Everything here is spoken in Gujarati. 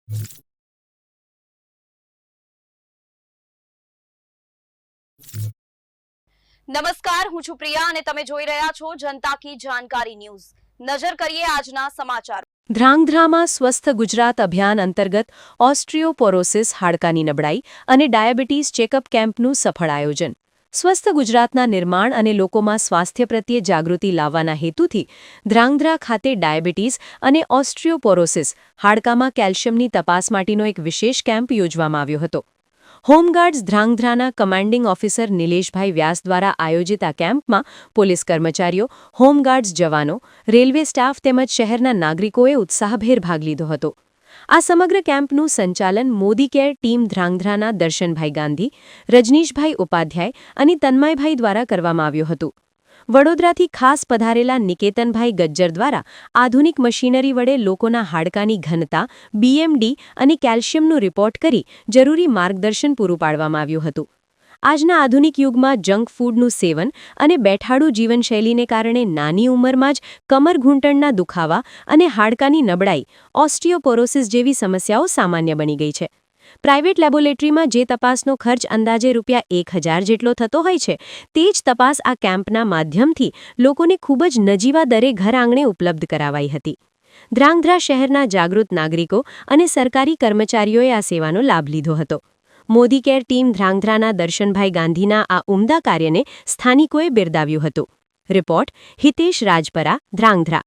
નમસ્કાર, હું છું પ્રિયા અને તમે જોઈ રહ્યા છો જનતા કી જાણકારી ન્યૂઝ। નજર કરીએ આજના સમાચાર। ધ્રાંગધ્રામાં સ્વસ્થ ગુજરાત અભિયાન અંતર્ગત ઓસ્ટ્રિયોપોરોસિસ હાડકાની નબળાઈ અને ડાયાબિટીસ ચેકઅપ કેમ્પનું સફળ આયોજન। સ્વસ્થ ગુજરાતના નિર્માણ અને લોકોમાં સ્વાસ્થ્ય પ્રત્યે જાગૃતિ લાવવાના હેતુથી ધ્રાંગધ્રા ખાતે ડાયાબિટીસ અને ઓસ્ટ્રિયોપોરોસિસ હાડકામાં કેલ્શિયમની તપાસ માટેનો એક વિશેષ કેમ્પ યોજવામાં આવ્યો હતો। હોમગાર્ડ્સ ધ્રાંગધ્રાના કમાન્ડિંગ ઓફિસર નિલેશભાઈ વ્યાસ દ્વારા આયોજિત આ કેમ્પમાં પોલીસ કર્મચારીઓ, હોમગાર્ડ્સ જવાનો, રેલવે સ્ટાફ તેમજ શહેરના નાગરિકોએ ઉત્સાહભેર ભાગ લીધો હતો। આ સમગ્ર કેમ્પનું સંચાલન મોદી કેર ટીમ ધ્રાંગધ્રાના દર્શનભાઈ ગાંધી, રજનીશભાઈ ઉપાધ્યાય અને તન્મયભાઈ દ્વારા કરવામાં આવ્યું હતું। વડોદરાથી ખાસ પધારેલા નિકેતનભાઈ ગજ્જર દ્વારા આધુનિક મશીનરી વડે લોકોના હાડકાની ઘનતા, બીએમડી અને કેલ્શિયમનું રિપોર્ટ કરી જરૂરી માર્ગદર્શન પૂરું પાડવામાં આવ્યું હતું। આજના આધુનિક યુગમાં જંક ફૂડનું સેવન અને બેઠાડું જીવનશૈલીને કારણે નાની ઉંમરમાં જ કમર ઘૂંટણના દુખાવા અને હાડકાની નબળાઈ, ઓસ્ટિયોપોરોસિસ જેવી સમસ્યાઓ સામાન્ય બની ગઈ છે। પ્રાઇવેટ લેબોરેટરીમાં જે તપાસનો ખર્ચ અંદાજે ₹1000 જેટલો થતો હોય છે, તે જ તપાસ આ કેમ્પના માધ્યમથી લોકોને ખૂબ જ નજીવા દરે ઘર આંગણે ઉપલબ્ધ કરાવાઈ હતી। ધ્રાંગધ્રા શહેરના જાગૃત નાગરિકો અને સરકારી કર્મચારીઓએ આ સેવાનો લાભ લીધો હતો। મોદી કેર ટીમ ધ્રાંગધ્રાના દર્શનભાઈ ગાંધીના આ ઉમદા કાર્યને સ્થાનિકોએ બિરદાવ્યું હતું। રિપોર્ટ હિતેશ રાજપરા, ધ્રાંગધ્રા।